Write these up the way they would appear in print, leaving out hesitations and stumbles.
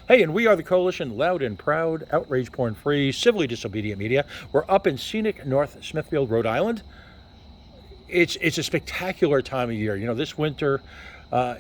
Hey, and we are the Coalition, loud and proud, outrage porn free, civilly disobedient media. We're up in scenic North Smithfield, Rhode Island. It's a spectacular time of year. You know, this winter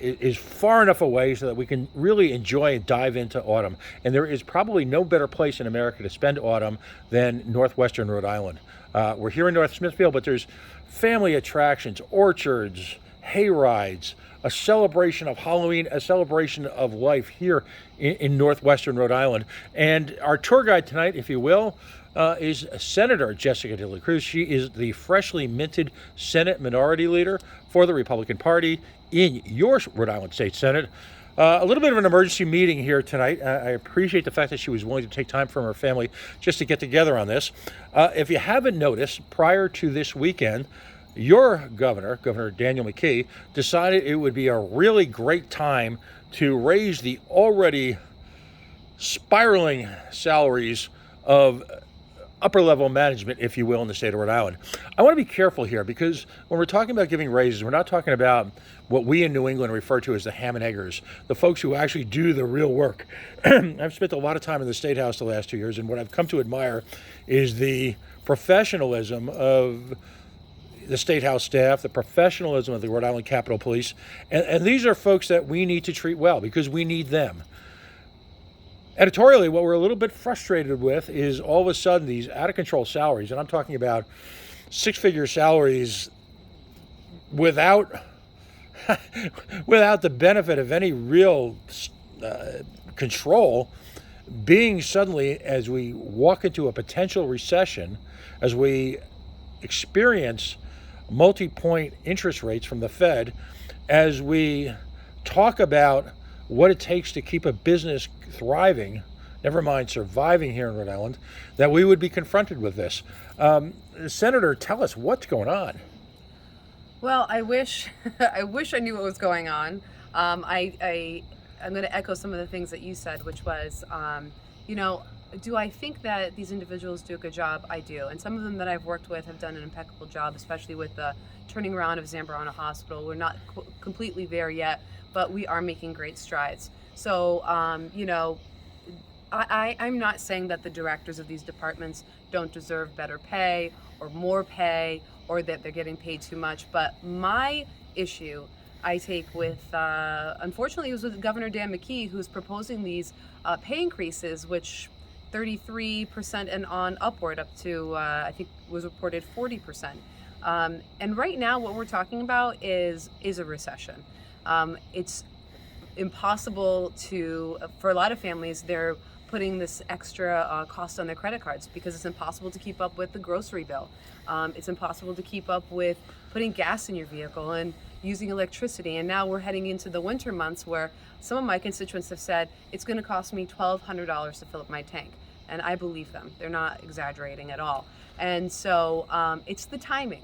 is far enough away so that we can really enjoy and dive into autumn. And there is probably no better place in America to spend autumn than northwestern Rhode Island. We're here in North Smithfield, but there's family attractions, orchards, hay rides, a celebration of Halloween, a celebration of life here in northwestern Rhode Island. And our tour guide tonight, if you will, is Senator Jessica Cruz. She is the freshly minted Senate Minority Leader for the Republican Party in your Rhode Island State Senate. A little bit of an emergency meeting here tonight. I appreciate the fact that she was willing to take time from her family just to get together on this. If you haven't noticed, prior to this weekend, your Governor Daniel McKee, decided it would be a really great time to raise the already spiraling salaries of upper level management, if you will, in the state of Rhode Island. I want to be careful here because when we're talking about giving raises, we're not talking about what we in New England refer to as the ham and eggers, the folks who actually do the real work. I've spent a lot of time in the State House the last 2 years, and what I've come to admire is the professionalism of the State House staff, the professionalism of the Rhode Island Capitol Police. And these are folks that we need to treat well because we need them. Editorially, what we're a little bit frustrated with is all of a sudden these out of control salaries, and I'm talking about six-figure salaries without without the benefit of any real control, being suddenly, as we walk into a potential recession, as we experience multi-point interest rates from the Fed, as we talk about what it takes to keep a business thriving, never mind surviving here in Rhode Island, that we would be confronted with this. Senator, tell us what's going on. Well, I wish I knew what was going on. I'm going to echo some of the things that you said, which was, do I think that these individuals do a good job? I do. And some of them that I've worked with have done an impeccable job, especially with the turning around of Zambarano Hospital. We're not completely there yet, but we are making great strides. So, I'm not saying that the directors of these departments don't deserve better pay or more pay or that they're getting paid too much. But my issue I take with, unfortunately, it was with Governor Dan McKee, who's proposing these pay increases, which 33% and on upward up to, I think was reported 40%. And right now what we're talking about is a recession. It's impossible for a lot of families, they're putting this extra cost on their credit cards because it's impossible to keep up with the grocery bill. It's impossible to keep up with putting gas in your vehicle and using electricity. And now we're heading into the winter months where some of my constituents have said it's going to cost me $1,200 to fill up my tank. And I believe them. They're not exaggerating at all. And so it's the timing.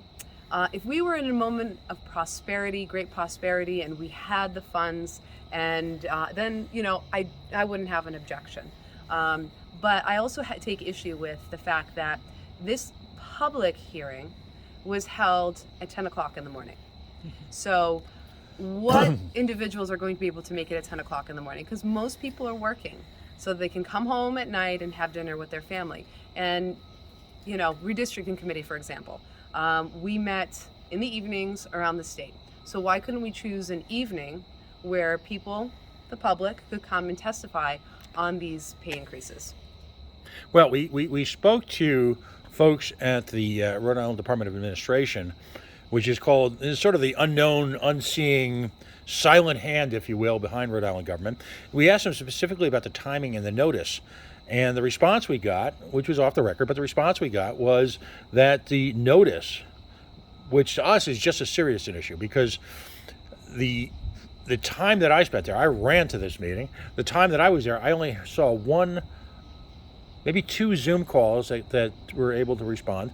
If we were in a moment of prosperity, great prosperity, and we had the funds, and then, I wouldn't have an objection. But I also take issue with the fact that this public hearing was held at 10 o'clock in the morning. So what individuals are going to be able to make it at 10 o'clock in the morning? Because most people are working, so they can come home at night and have dinner with their family. And, redistricting committee, for example, we met in the evenings around the state. So why couldn't we choose an evening where people, the public, could come and testify on these pay increases? Well, we spoke to folks at the Rhode Island Department of Administration, which is sort of the unknown, unseeing, silent hand, if you will, behind Rhode Island government. We asked them specifically about the timing and the notice. And the response we got, which was off the record, but the response we got was that the notice, which to us is just as serious an issue, because the time that I spent there, I ran to this meeting. The time that I was there, I only saw one, maybe two Zoom calls that were able to respond.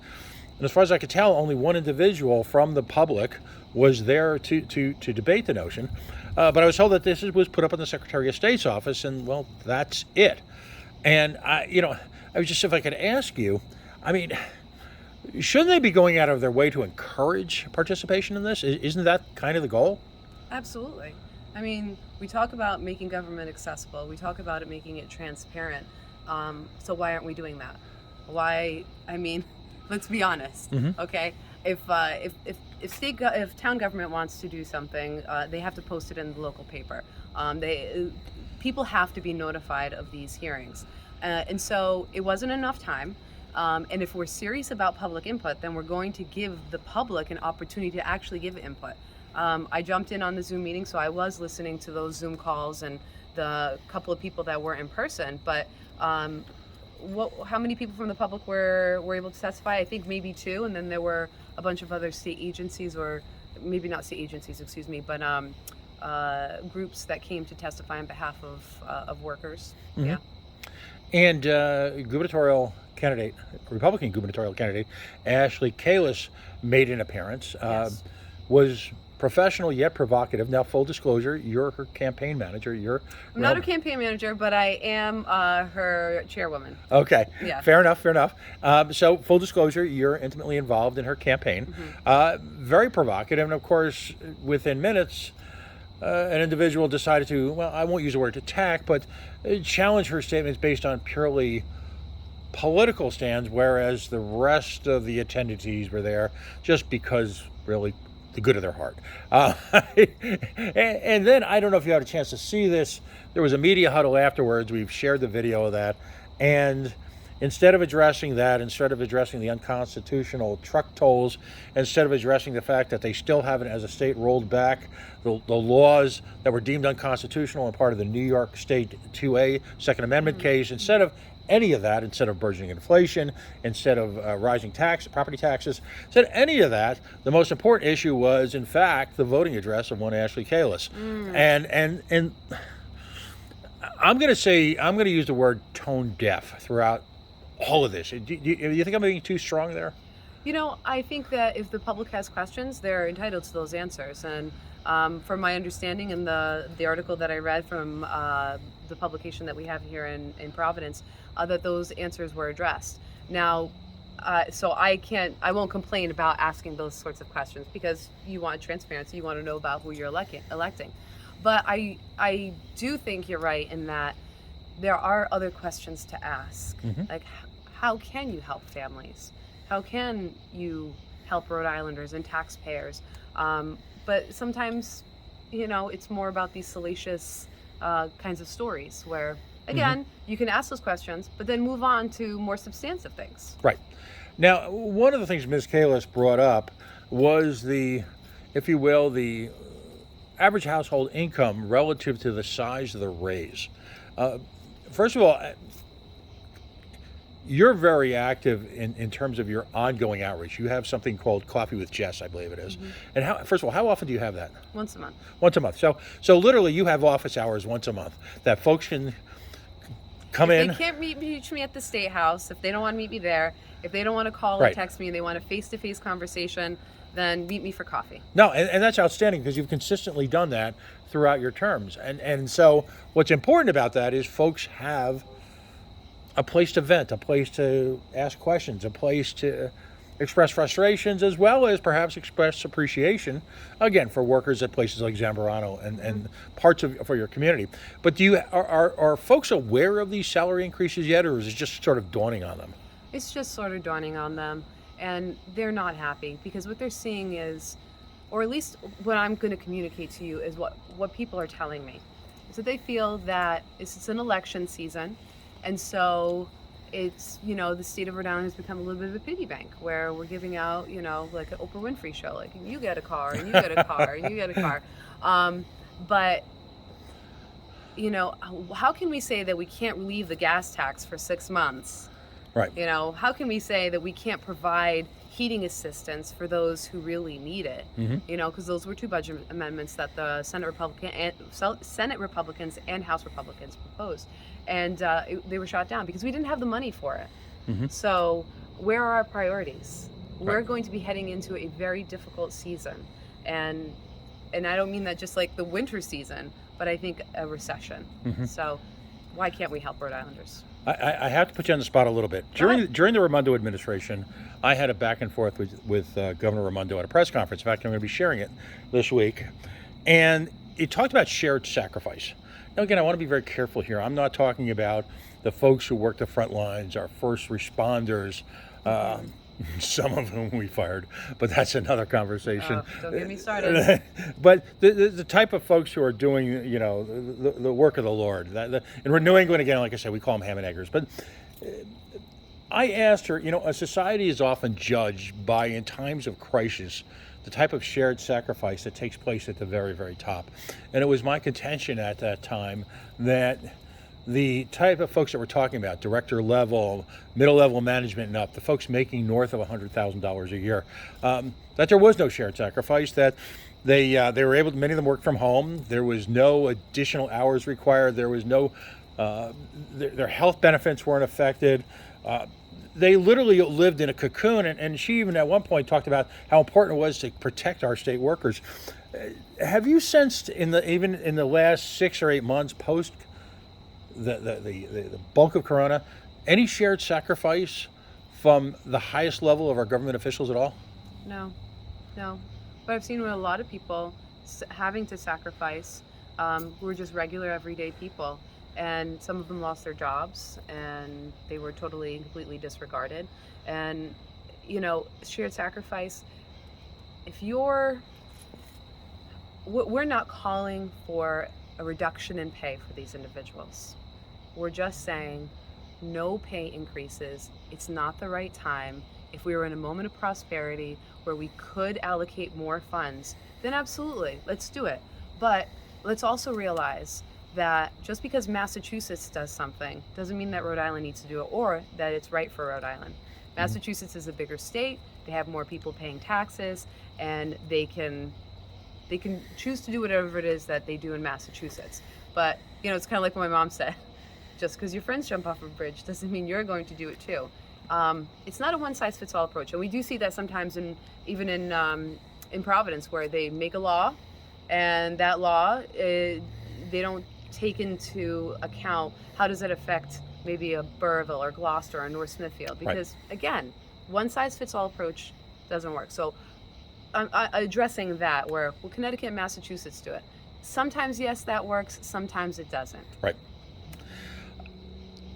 And as far as I could tell, only one individual from the public was there to debate the notion. But I was told that this was put up in the Secretary of State's office, and well, that's it. And I was just, if I could ask you, shouldn't they be going out of their way to encourage participation in this? Isn't that kind of the goal? Absolutely. I mean, we talk about making government accessible. We talk about it making it transparent. So why aren't we doing that? Why? I mean, let's be honest. Okay, if town government wants to do something, they have to post it in the local paper. People have to be notified of these hearings, and so it wasn't enough time. And if we're serious about public input, then we're going to give the public an opportunity to actually give input. I jumped in on the Zoom meeting, so I was listening to those Zoom calls and the couple of people that were in person. But how many people from the public were able to testify? I think maybe 2, and then there were a bunch of other state agencies, or maybe not state agencies, excuse me, but groups that came to testify on behalf of workers. Yeah. And Republican gubernatorial candidate Ashley Kalis made an appearance. Yes. Was professional yet provocative. Now, full disclosure, you're her campaign manager. I'm not her campaign manager, but I am her chairwoman. Okay. Yeah. Fair enough. So, full disclosure, you're intimately involved in her campaign. Very provocative, and of course, within minutes, an individual decided to, well, I won't use the word attack, but challenge her statements based on purely political stands, whereas the rest of the attendees were there just because, really, the good of their heart. And then, I don't know if you had a chance to see this, there was a media huddle afterwards. We've shared the video of that. And instead of addressing that, instead of addressing the unconstitutional truck tolls, instead of addressing the fact that they still haven't, as a state, rolled back the laws that were deemed unconstitutional and part of the New York State 2A Second Amendment case, instead of any of that, instead of burgeoning inflation, instead of rising property taxes, instead of any of that, the most important issue was, in fact, the voting address of one Ashley Kalis. And I'm going to use the word tone deaf throughout all of this. Do you think I'm being too strong there? You know, I think that if the public has questions, they're entitled to those answers. And from my understanding in the article that I read from the publication that we have here in Providence, that those answers were addressed. Now, so I won't complain about asking those sorts of questions, because you want transparency, you want to know about who you're electing. But I do think you're right in that there are other questions to ask. Like, how can you help families? How can you help Rhode Islanders and taxpayers? But sometimes, it's more about these salacious kinds of stories where, again, you can ask those questions, but then move on to more substantive things. Right. Now, one of the things Ms. Kalis brought up was the average household income relative to the size of the raise. First of all, you're very active in terms of your ongoing outreach. You have something called Coffee with Jess, I believe it is. And first of all, how often do you have that? Once a month. Once a month. So literally you have office hours once a month that folks can come in. If they can't reach me at the State House, if they don't want to meet me there, if they don't want to call or text me and they want a face-to-face conversation, then meet me for coffee. No, and that's outstanding, because you've consistently done that throughout your terms. And so what's important about that is folks have a place to vent, a place to ask questions, a place to express frustrations, as well as perhaps express appreciation, again, for workers at places like Zambrano and parts for your community. But are folks aware of these salary increases yet, or is it just sort of dawning on them? It's just sort of dawning on them, and they're not happy, because what they're seeing is, or at least what I'm going to communicate to you is what people are telling me, is that they feel that it's an election season, and so it's, the state of Rhode Island has become a little bit of a piggy bank, where we're giving out, like an Oprah Winfrey show, like, you get a car, and you get a car, and you get a car. But, how can we say that we can't relieve the gas tax for 6 months? Right. How can we say that we can't provide heating assistance for those who really need it? Because those were 2 budget amendments that the Senate Republicans and House Republicans proposed, and they were shot down because we didn't have the money for it. So where are our priorities? We're going to be heading into a very difficult season, and I don't mean that just like the winter season, but I think a recession. So why can't we help Rhode Islanders? I have to put you on the spot a little bit. During the Raimondo administration, I had a back and forth with Governor Raimondo at a press conference. In fact, I'm going to be sharing it this week. And it talked about shared sacrifice. Now, again, I want to be very careful here. I'm not talking about the folks who work the front lines, our first responders, some of whom we fired, but that's another conversation. Don't get me started. But the type of folks who are doing, the work of the Lord. In New England, again, like I said, we call them ham and eggers. But I asked her, a society is often judged by, in times of crisis, the type of shared sacrifice that takes place at the very, very top. And it was my contention at that time that the type of folks that we're talking about, director level, middle level management and up, the folks making north of $100,000 a year, that there was no shared sacrifice, that they were able to, many of them work from home. There was no additional hours required. There was no, their health benefits weren't affected. They literally lived in a cocoon, and she even at one point talked about how important it was to protect our state workers. Have you sensed even in the last 6 or 8 months post the bulk of Corona, any shared sacrifice from the highest level of our government officials at all? No. But I've seen with a lot of people having to sacrifice who are just regular everyday people. And some of them lost their jobs and they were totally and completely disregarded. And, shared sacrifice, we're not calling for a reduction in pay for these individuals. We're just saying no pay increases. It's not the right time. If we were in a moment of prosperity where we could allocate more funds, then absolutely, let's do it. But let's also realize that just because Massachusetts does something doesn't mean that Rhode Island needs to do it or that it's right for Rhode Island. Massachusetts is a bigger state. They have more people paying taxes, and they can choose to do whatever it is that they do in Massachusetts. But it's kind of like what my mom said: just because your friends jump off a bridge doesn't mean you're going to do it too. It's not a one-size-fits-all approach, and we do see that sometimes even in Providence, where they make a law, and that law they don't take into account how does it affect maybe a Burrville or Gloucester or North Smithfield, because again, one size fits all approach doesn't work. So addressing that, where Connecticut and Massachusetts do it, sometimes yes that works, sometimes it doesn't. Right.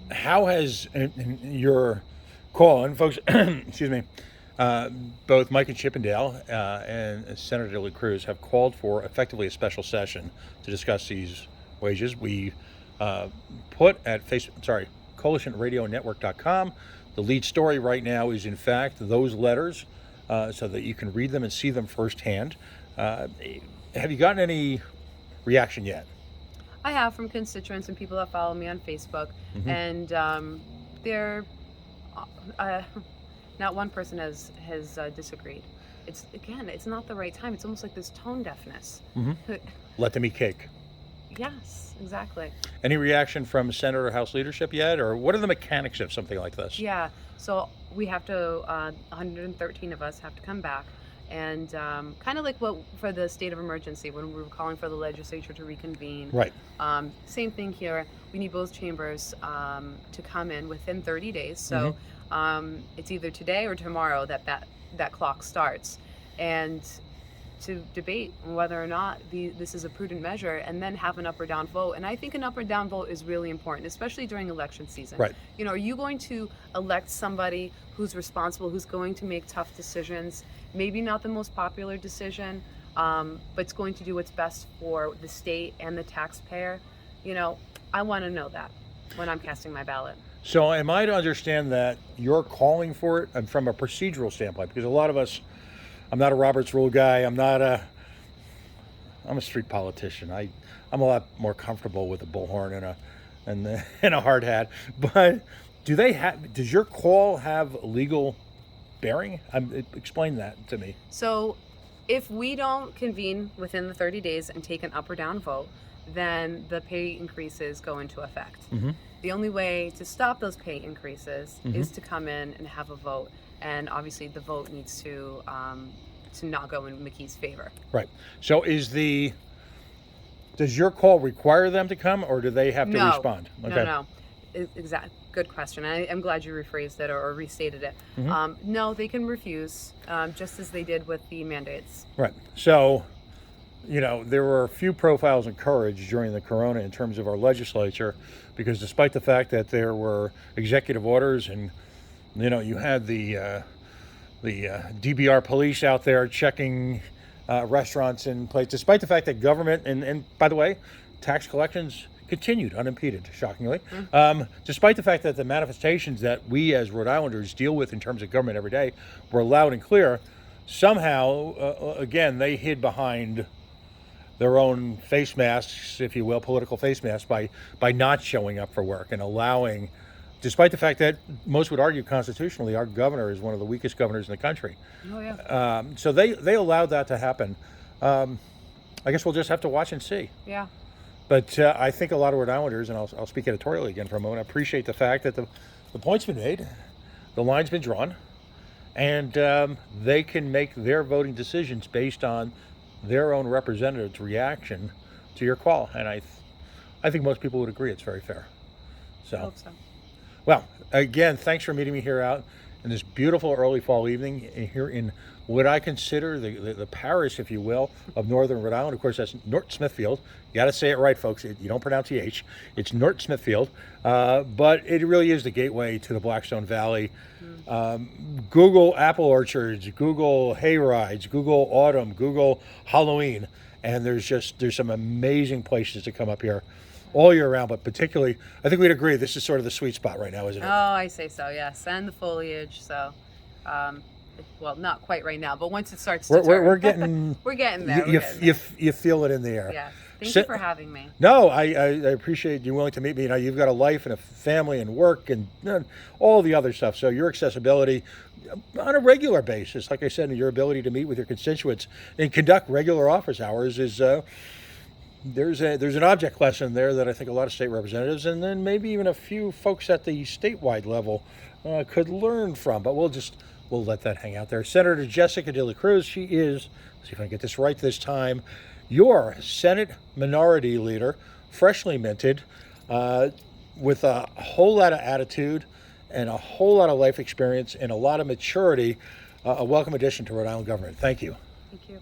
How has in your call, and folks, excuse me, both Mike and Chippendale and Senator Cruz have called for effectively a special session to discuss these wages. We put at coalitionradionetwork.com. The lead story right now is, in fact, those letters so that you can read them and see them firsthand. Have you gotten any reaction yet? I have, from constituents and people that follow me on Facebook. And they're not one person has disagreed. It's not the right time. It's almost like this tone deafness. Let them eat cake. Yes, exactly. Any reaction from Senate or House leadership yet, or what are the mechanics of something like this? Yeah, so we have to, 113 of us have to come back, and kind of like what for the state of emergency when we were calling for the legislature to reconvene. Right. Same thing here. We need both chambers to come in within 30 days. So it's either today or tomorrow that clock starts, and to debate whether or not this is a prudent measure, and then have an up or down vote. And I think an up or down vote is really important, especially during election season. Right. Are you going to elect somebody who's responsible, who's going to make tough decisions, maybe not the most popular decision, but it's going to do what's best for the state and the taxpayer? I want to know that when I'm casting my ballot. So am I to understand that you're calling for it, and from a procedural standpoint? Because a lot of us, I'm not a Robert's Rule guy. I'm a street politician. I'm a lot more comfortable with a bullhorn and a hard hat. But does your call have legal bearing? Explain that to me. So if we don't convene within the 30 days and take an up or down vote, then the pay increases go into effect. The only way to stop those pay increases is to come in and have a vote. And obviously the vote needs to not go in McKee's favor. Right. So does your call require them to come, or do they have to respond? Okay. No. Exactly. Good question. I'm glad you rephrased it or restated it. No, they can refuse, just as they did with the mandates. Right. So there were a few profiles in courage during the corona in terms of our legislature, because despite the fact that there were executive orders and, you had the DBR police out there checking restaurants and places, despite the fact that government, and by the way, tax collections continued unimpeded, shockingly. Despite the fact that the manifestations that we as Rhode Islanders deal with in terms of government every day were loud and clear, somehow, again, they hid behind their own face masks, if you will, political face masks, by not showing up for work and allowing, despite the fact that most would argue constitutionally, our governor is one of the weakest governors in the country. Oh, yeah. So they allowed that to happen. I guess we'll just have to watch and see. Yeah. But I think a lot of Rhode Islanders, and I'll speak editorially again for a moment, appreciate the fact that the point's been made, the line's been drawn, and they can make their voting decisions based on their own representative's reaction to your call. And I think most people would agree it's very fair. I hope so. Well, again, thanks for meeting me here out in this beautiful early fall evening here in what I consider the Paris, if you will, of northern Rhode Island. Of course, that's North Smithfield. You got to say it right, folks. You don't pronounce the H. It's North Smithfield. But it really is the gateway to the Blackstone Valley. Google apple orchards, Google hay rides, Google autumn, Google Halloween. And there's some amazing places to come up here all year round, but particularly, I think we'd agree, this is sort of the sweet spot right now, isn't it? Oh, I say so, yes. And the foliage, so, well, not quite right now, but once it starts to turn. We're getting... We're getting there. You feel it in the air. Yeah. Thank you for having me. No, I appreciate you willing to meet me. You've got a life and a family and work and all the other stuff. So your accessibility on a regular basis, like I said, and your ability to meet with your constituents and conduct regular office hours is... There's an object lesson there that I think a lot of state representatives and then maybe even a few folks at the statewide level could learn from. But we'll let that hang out there. Senator Jessica De La Cruz, she is, let's see if I can get this right this time, your Senate Minority Leader, freshly minted, with a whole lot of attitude and a whole lot of life experience and a lot of maturity. A welcome addition to Rhode Island government. Thank you. Thank you.